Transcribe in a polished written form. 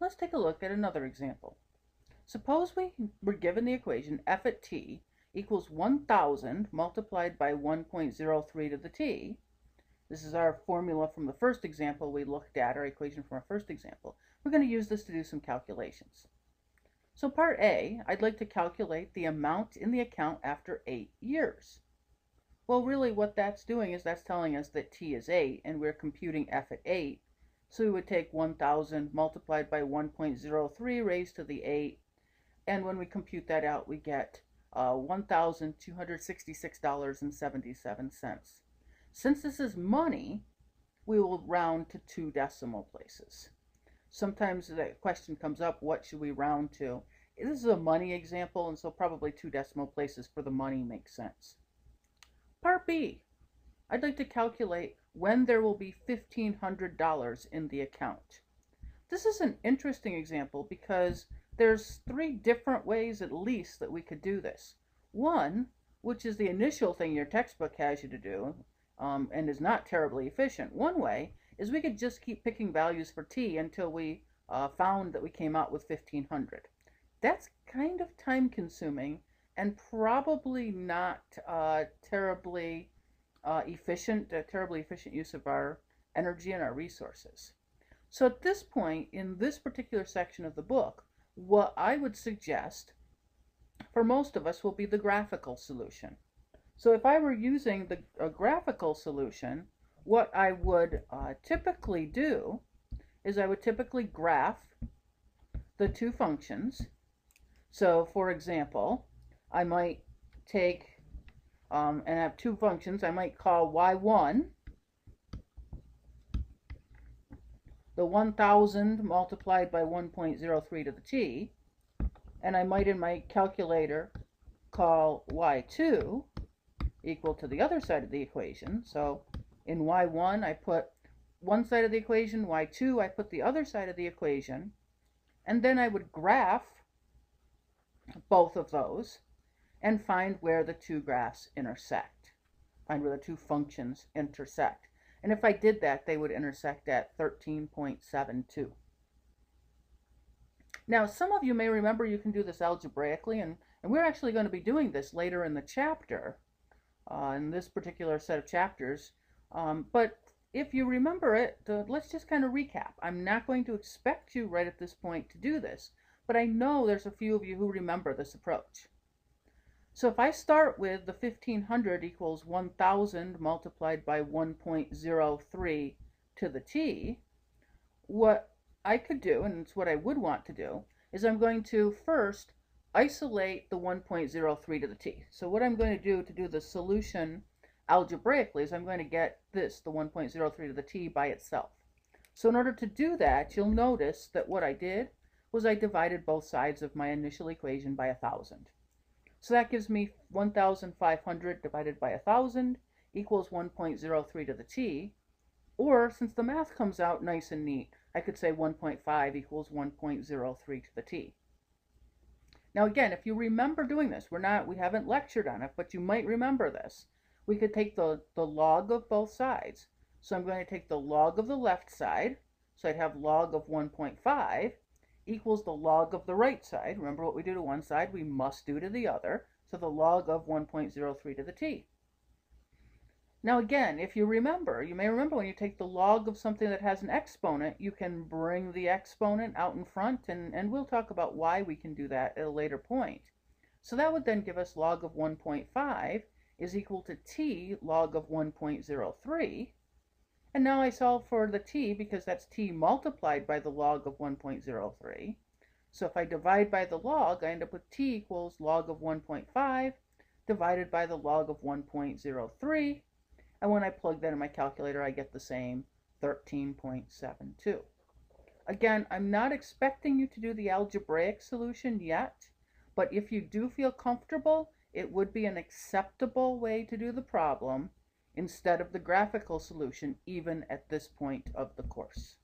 Let's take a look at another example. Suppose we were given the equation f at t equals 1000 multiplied by 1.03 to the t. This is our formula from the first example we looked at, our equation from our first example. We're going to use this to do some calculations. So part A, I'd like to calculate the amount in the account after 8 years. Well, really what that's doing is that's telling us that t is 8, and we're computing f at 8. So we would take 1000 multiplied by 1.03 raised to the 8, and when we compute that out, we get $1,266.77. Since this is money, we will round to 2 decimal places. Sometimes the question comes up, what should we round to? This is a money example, and so probably 2 decimal places for the money makes sense. Part B, I'd like to calculate when there will be $1,500 in the account. This is an interesting example because there's 3 different ways at least that we could do this. One, which is the initial thing your textbook has you to do, and is not terribly efficient. One way is we could just keep picking values for t until we found that we came out with 1,500. That's kind of time consuming and probably not terribly efficient use of our energy and our resources. So at this point, in this particular section of the book, what I would suggest for most of us will be the graphical solution. So if I were using a graphical solution, what I would typically do is I would typically graph the 2 functions. So for example, I might take and have 2 functions. I might call y1 the 1000 multiplied by 1.03 to the t, and I might in my calculator call y2 equal to the other side of the equation. So in y1 I put one side of the equation, y2 I put the other side of the equation, and then I would graph both of those and find where the 2 graphs intersect, find where the 2 functions intersect. And if I did that, they would intersect at 13.72. Now, some of you may remember you can do this algebraically, and we're actually going to be doing this later in the chapter, in this particular set of chapters. But if you remember it, let's just kind of recap. I'm not going to expect you right at this point to do this, but I know there's a few of you who remember this approach. So if I start with the 1500 equals 1000 multiplied by 1.03 to the t, what I could do, and it's what I would want to do, is I'm going to first isolate the 1.03 to the t. So what I'm going to do the solution algebraically is I'm going to get this, the 1.03 to the t, by itself. So in order to do that, you'll notice that what I did was I divided both sides of my initial equation by 1000. So that gives me 1,500 divided by 1,000 equals 1.03 to the t. Or, since the math comes out nice and neat, I could say 1.5 equals 1.03 to the t. Now again, if you remember doing this, we haven't lectured on it, but you might remember this. We could take the log of both sides. So I'm going to take the log of the left side, so I'd have log of 1.5 equals the log of the right side. Remember, what we do to one side, we must do to the other. So the log of 1.03 to the t. Now again, if you remember, you may remember when you take the log of something that has an exponent, you can bring the exponent out in front, and we'll talk about why we can do that at a later point. So that would then give us log of 1.5 is equal to t log of 1.03. And now I solve for the t because that's t multiplied by the log of 1.03. So if I divide by the log, I end up with t equals log of 1.5 divided by the log of 1.03. And when I plug that in my calculator, I get the same 13.72. Again, I'm not expecting you to do the algebraic solution yet, but if you do feel comfortable, it would be an acceptable way to do the problem instead of the graphical solution, even at this point of the course.